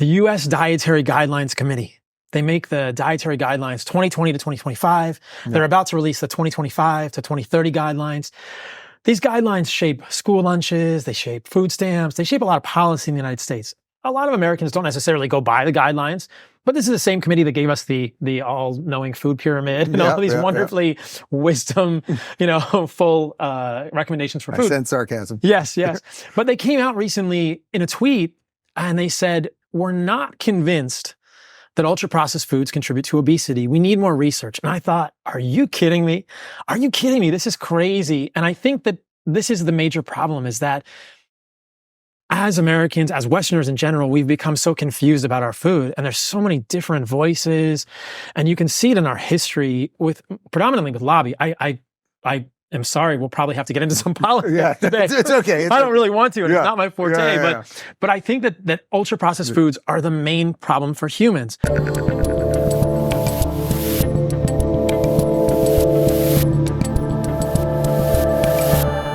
the U.S. Dietary Guidelines Committee. They make the dietary guidelines 2020 to 2025. Yeah. They're about to release the 2025 to 2030 guidelines. These guidelines shape school lunches, they shape food stamps, they shape a lot of policy in the United States. A lot of Americans don't necessarily go by the guidelines, but this is the same committee that gave us the all-knowing food pyramid and all these wonderfully wisdom, full recommendations for food. I sense sarcasm. Yes. But they came out recently in a tweet and they said, we're not convinced that ultra-processed foods contribute to obesity. We need more research. And I thought, are you kidding me? Are you kidding me? This is crazy. And I think that this is the major problem, is that as Americans, as Westerners in general, we've become so confused about our food, and there's so many different voices, and you can see it in our history predominantly with lobby. I'm sorry, we'll probably have to get into some politics today. It's okay. I don't really want to, and it's not my forte, but I think that ultra-processed foods are the main problem for humans.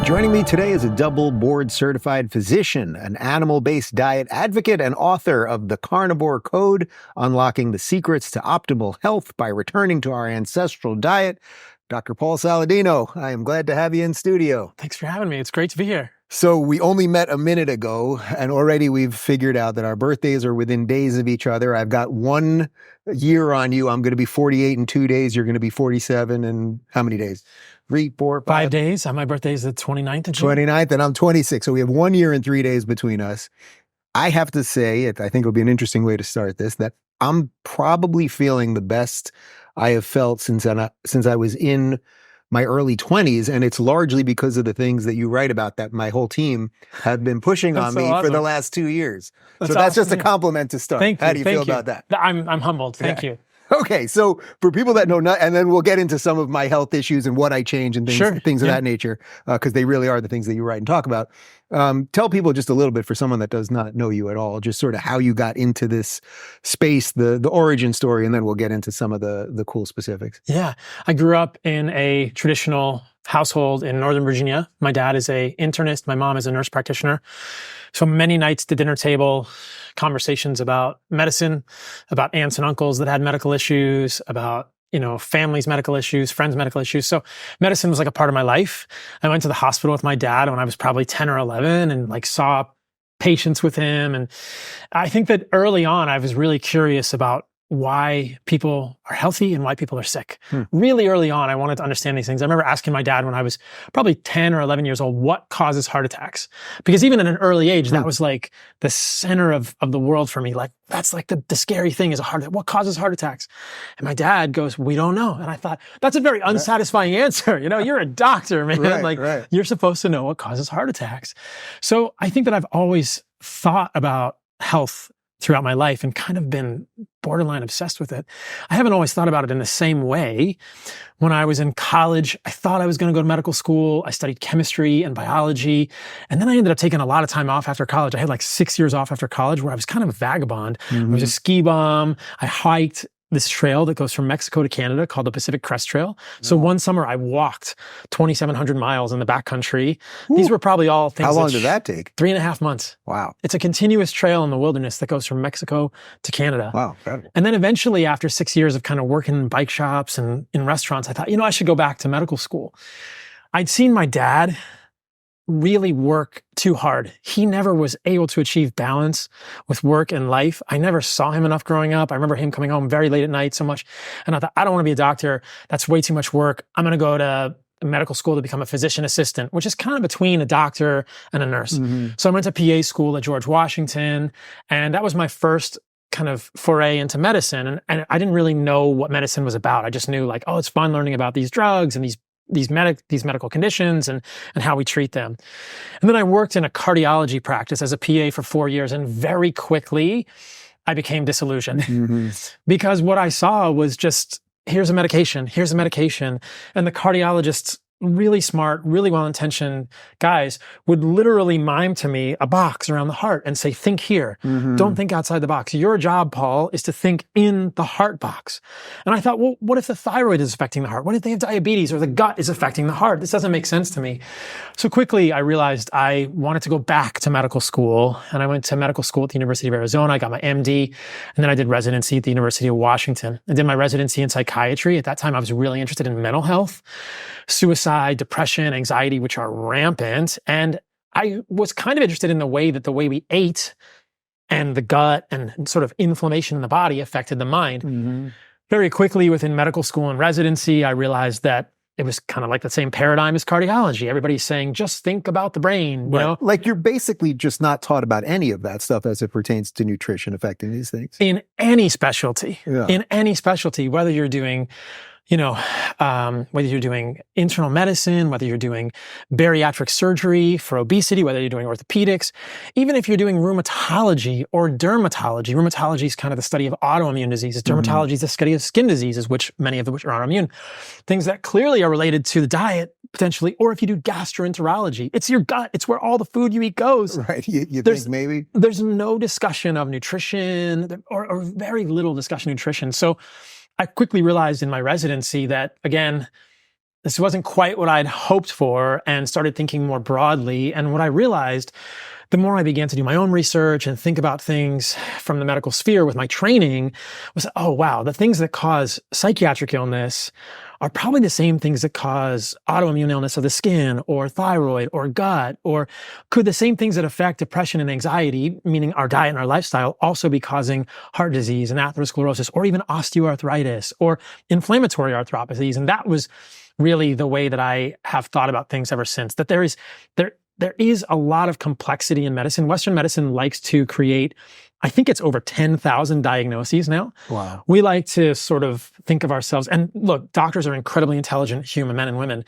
Joining me today is a double board-certified physician, an animal-based diet advocate, and author of The Carnivore Code, Unlocking the Secrets to Optimal Health by Returning to Our Ancestral Diet, Dr. Paul Saladino. I am glad to have you in studio. Thanks for having me. It's great to be here. So we only met a minute ago, and already we've figured out that our birthdays are within days of each other. I've got 1 year on you. I'm going to be 48 in 2 days. You're going to be 47 in how many days? 3, 4, 5? 5 days. My birthday is the 29th of June. 29th, and I'm 26. So we have 1 year and 3 days between us. I have to say, I think it'll be an interesting way to start this, that I'm probably feeling the best I have felt since I was in my early 20s, and it's largely because of the things that you write about that my whole team have been pushing on me for the last 2 years. So that's just a compliment to start. Thank you. How do you feel about that? I'm humbled. Thank you. Okay, so for people that know, and then we'll get into some of my health issues and what I change and things of that nature, because they really are the things that you write and talk about. Tell people just a little bit, for someone that does not know you at all, just sort of how you got into this space, the origin story, and then we'll get into some of the cool specifics. Yeah, I grew up in a traditional household in Northern Virginia. My dad is an internist. My mom is a nurse practitioner. So many nights at the dinner table, conversations about medicine, about aunts and uncles that had medical issues, about families' medical issues, friends' medical issues. So medicine was like a part of my life. I went to the hospital with my dad when I was probably 10 or 11 and saw patients with him. And I think that early on, I was really curious about why people are healthy and why people are sick. Really early on, I wanted to understand these things. I remember asking my dad when I was probably 10 or 11 years old, what causes heart attacks? Because even at an early age, that was like the center of the world for me. Like, that's like the scary thing is a heart attack. What causes heart attacks? And my dad goes, we don't know. And I thought, that's a very unsatisfying answer. You're a doctor, man. You're supposed to know what causes heart attacks. So I think that I've always thought about health throughout my life and kind of been borderline obsessed with it. I haven't always thought about it in the same way. When I was in college, I thought I was going to go to medical school. I studied chemistry and biology. And then I ended up taking a lot of time off after college. I had 6 years off after college where I was kind of a vagabond. I was a ski bum. I hiked this trail that goes from Mexico to Canada called the Pacific Crest Trail. So one summer I walked 2,700 miles in the backcountry. These were probably all things. How long did that take? 3.5 months. Wow. It's a continuous trail in the wilderness that goes from Mexico to Canada. Wow. Incredible. And then eventually, after 6 years of kind of working in bike shops and in restaurants, I thought, I should go back to medical school. I'd seen my dad really work too hard. He never was able to achieve balance with work and life. I never saw him enough growing up. I remember him coming home very late at night so much. And I thought, I don't want to be a doctor. That's way too much work. I'm going to go to medical school to become a physician assistant, which is kind of between a doctor and a nurse. So I went to PA school at George Washington, and that was my first kind of foray into medicine. And I didn't really know what medicine was about. I just knew it's fun learning about these drugs and these medical conditions and how we treat them. And then I worked in a cardiology practice as a PA for 4 years, and very quickly I became disillusioned because what I saw was just, here's a medication. And the cardiologists really smart, really well-intentioned guys would literally mime to me a box around the heart and say, think here. Don't think outside the box. Your job, Paul, is to think in the heart box. And I thought, well, what if the thyroid is affecting the heart? What if they have diabetes or the gut is affecting the heart? This doesn't make sense to me. So quickly, I realized I wanted to go back to medical school. And I went to medical school at the University of Arizona. I got my MD. And then I did residency at the University of Washington. I did my residency in psychiatry. At that time, I was really interested in mental health, suicide, depression, anxiety, which are rampant. And I was kind of interested in the way we ate and the gut and sort of inflammation in the body affected the mind. Very quickly within medical school and residency, I realized that it was kind of like the same paradigm as cardiology. Everybody's saying, just think about the brain, you know? Like you're basically just not taught about any of that stuff as it pertains to nutrition affecting these things. In any specialty, whether you're doing, whether you're doing internal medicine, whether you're doing bariatric surgery for obesity, whether you're doing orthopedics, even if you're doing rheumatology or dermatology. Rheumatology is kind of the study of autoimmune diseases. Dermatology is the study of skin diseases, many of which are autoimmune. Things that clearly are related to the diet, potentially, or if you do gastroenterology, it's your gut. It's where all the food you eat goes. Right. You think maybe? There's no discussion of nutrition or very little discussion of nutrition. So I quickly realized in my residency that, again, this wasn't quite what I'd hoped for, and started thinking more broadly. And what I realized, the more I began to do my own research and think about things from the medical sphere with my training, was, oh, wow, the things that cause psychiatric illness are probably the same things that cause autoimmune illness of the skin or thyroid or gut, or could the same things that affect depression and anxiety, meaning our diet and our lifestyle, also be causing heart disease and atherosclerosis or even osteoarthritis or inflammatory arthropathies? And that was really the way that I have thought about things ever since, that there is a lot of complexity in medicine. Western medicine likes to create, I think it's over 10,000 diagnoses now. Wow. We like to sort of think of ourselves, and look, doctors are incredibly intelligent human men and women.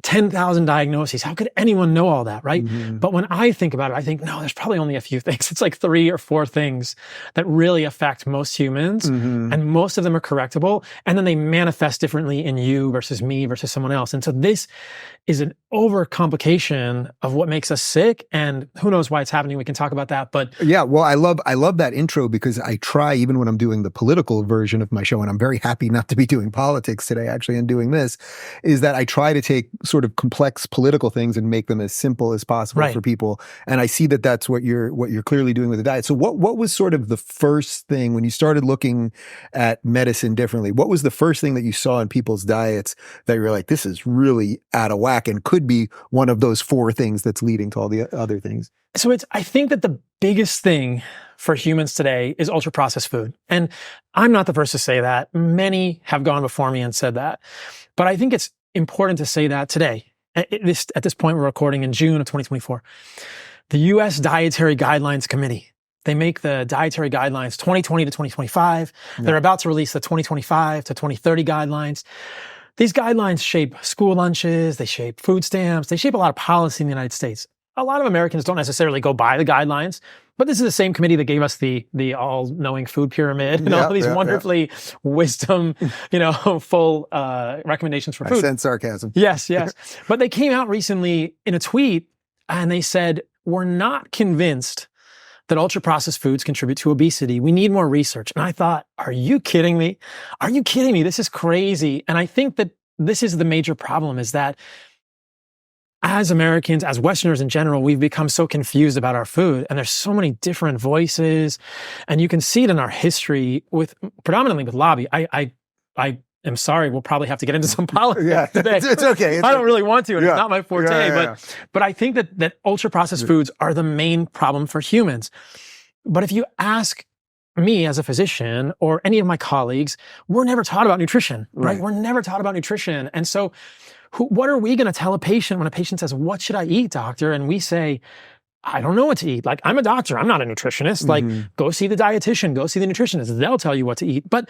10,000 diagnoses. How could anyone know all that, right? But when I think about it, I think, no, there's probably only a few things. It's like 3 or 4 things that really affect most humans, and most of them are correctable. And then they manifest differently in you versus me versus someone else. And so this is an overcomplication of what makes us sick, and who knows why it's happening. We can talk about that. But yeah, well, I love that intro, because I try, even when I'm doing the political version of my show, and I'm very happy not to be doing politics today, actually, and doing this, is that I try to take sort of complex political things and make them as simple as possible for people. And I see that that's what you're clearly doing with the diet. So what was sort of the first thing when you started looking at medicine differently? What was the first thing that you saw in people's diets that you're like, this is really out of whack and could be one of those 4 things that's leading to all the other things? So I think that the biggest thing for humans today is ultra-processed food. And I'm not the first to say that. Many have gone before me and said that. But I think it's important to say that today. At this point, we're recording in June of 2024. The U.S. Dietary Guidelines Committee, they make the dietary guidelines 2020 to 2025. They're about to release the 2025 to 2030 guidelines. These guidelines shape school lunches, they shape food stamps, they shape a lot of policy in the United States. A lot of Americans don't necessarily go by the guidelines, but this is the same committee that gave us the all-knowing food pyramid and all these wonderfully wisdom, full recommendations for food. I sense sarcasm. Yes. But they came out recently in a tweet and they said, we're not convinced that ultra-processed foods contribute to obesity. We need more research. And I thought, are you kidding me? Are you kidding me? This is crazy. And I think that this is the major problem, is that as Americans, as Westerners in general, we've become so confused about our food, and there's so many different voices, and you can see it in our history predominantly with lobby. I am sorry, we'll probably have to get into some politics today. It's okay. I don't really want to, and it's not my forte, but I think that ultra-processed foods are the main problem for humans. But if you ask me as a physician or any of my colleagues, we're never taught about nutrition, right? We're never taught about nutrition. And so what are we going to tell a patient when a patient says, what should I eat, doctor? And we say, I don't know what to eat. Like, I'm a doctor. I'm not a nutritionist. Like, go see the dietitian, go see the nutritionist. They'll tell you what to eat. But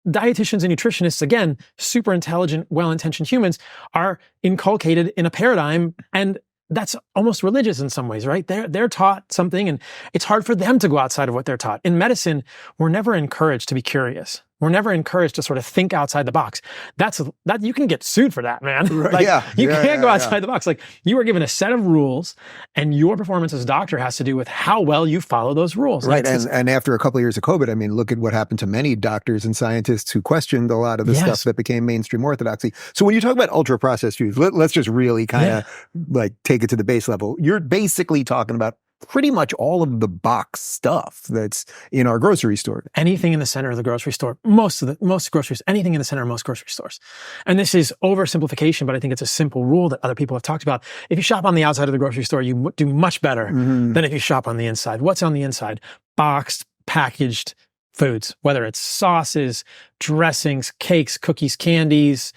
dietitians and nutritionists, again, super intelligent, well-intentioned humans, are inculcated in a paradigm, and that's almost religious in some ways, right? They're taught something, and it's hard for them to go outside of what they're taught. In medicine, we're never encouraged to be curious. we're never encouraged to sort of think outside the box. That you can get sued for that, man. Right. Like, Yeah. you can't go outside the box. Like, you are given a set of rules, and your performance as a doctor has to do with how well you follow those rules. Right. And after a couple of years of COVID, I mean, look at what happened to many doctors and scientists who questioned a lot of the stuff that became mainstream orthodoxy. So when you talk about ultra processed foods, let's just really kind of like take it to the base level. You're basically talking about pretty much all of the box stuff that's in our grocery store. Anything in the center of the grocery store, most groceries, anything in the center of most grocery stores. And this is oversimplification, but I think it's a simple rule that other people have talked about. If you shop on the outside of the grocery store, you do much better than if you shop on the inside. What's on the inside? Boxed, packaged foods, whether it's sauces, dressings, cakes, cookies, candies,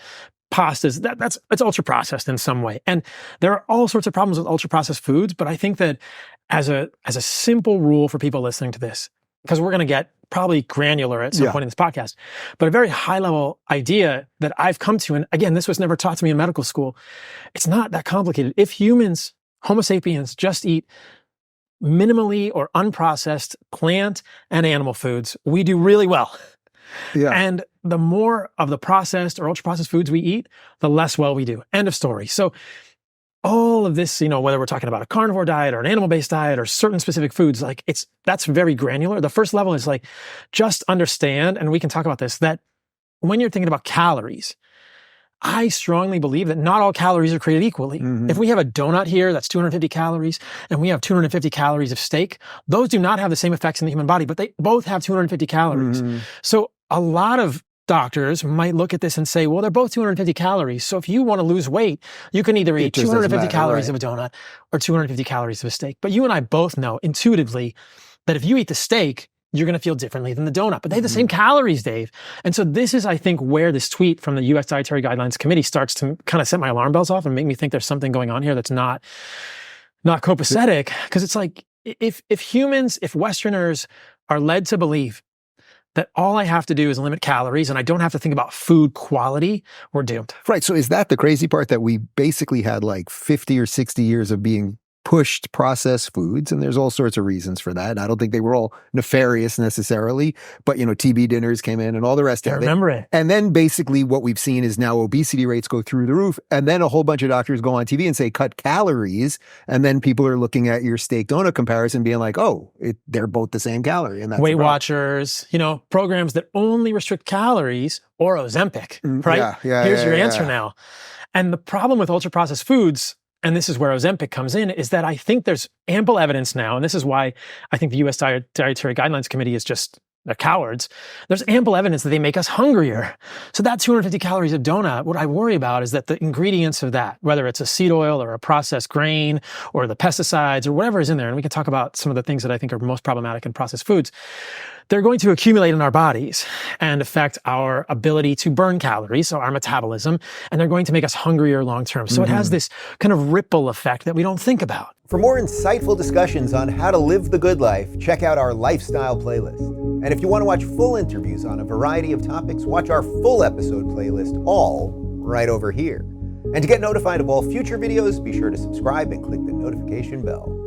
pastas, it's ultra processed in some way. And there are all sorts of problems with ultra processed foods, but I think that as a simple rule for people listening to this, because we're going to get probably granular at some point in this podcast, but a very high level idea that I've come to, and again, this was never taught to me in medical school, it's not that complicated. If humans, Homo sapiens, just eat minimally or unprocessed plant and animal foods, we do really well. Yeah. And the more of the processed or ultra processed foods we eat, the less well we do. End of story. So all of this, whether we're talking about a carnivore diet or an animal-based diet or certain specific foods, like that's very granular. The first level is like, just understand, and we can talk about this, that when you're thinking about calories, I strongly believe that not all calories are created equally. If we have a donut here that's 250 calories and we have 250 calories of steak, those do not have the same effects in the human body, but they both have 250 calories. So a lot of doctors might look at this and say, well, they're both 250 calories. So if you want to lose weight, you can either eat 250 calories of a donut or 250 calories of a steak. But you and I both know intuitively that if you eat the steak, you're going to feel differently than the donut, but they have the same calories, Dave. And so this is, I think, where this tweet from the U.S. Dietary Guidelines Committee starts to kind of set my alarm bells off and make me think there's something going on here that's not copacetic. Because it's like, if Westerners are led to believe that all I have to do is limit calories and I don't have to think about food quality, we're doomed. Right. So is that the crazy part, that we basically had like 50 or 60 years of being pushed processed foods, and there's all sorts of reasons for that. And I don't think they were all nefarious necessarily, but TB dinners came in and all the rest of it. I remember it. And then basically what we've seen is now obesity rates go through the roof, and then a whole bunch of doctors go on TV and say cut calories, and then people are looking at your steak donut comparison being like, oh, they're both the same calorie. And that's Weight Watchers, programs that only restrict calories, or Ozempic, right? Here's your answer now. And the problem with ultra processed foods, and this is where Ozempic comes in, is that I think there's ample evidence now, and this is why I think the U.S. Dietary Guidelines Committee is just, they're cowards. There's ample evidence that they make us hungrier. So that 250 calories of donut, what I worry about is that the ingredients of that, whether it's a seed oil or a processed grain or the pesticides or whatever is in there, and we can talk about some of the things that I think are most problematic in processed foods, they're going to accumulate in our bodies and affect our ability to burn calories, so our metabolism, and they're going to make us hungrier long term. So it has this kind of ripple effect that we don't think about. For more insightful discussions on how to live the good life, check out our lifestyle playlist. And if you want to watch full interviews on a variety of topics, watch our full episode playlist, all right over here. And to get notified of all future videos, be sure to subscribe and click the notification bell.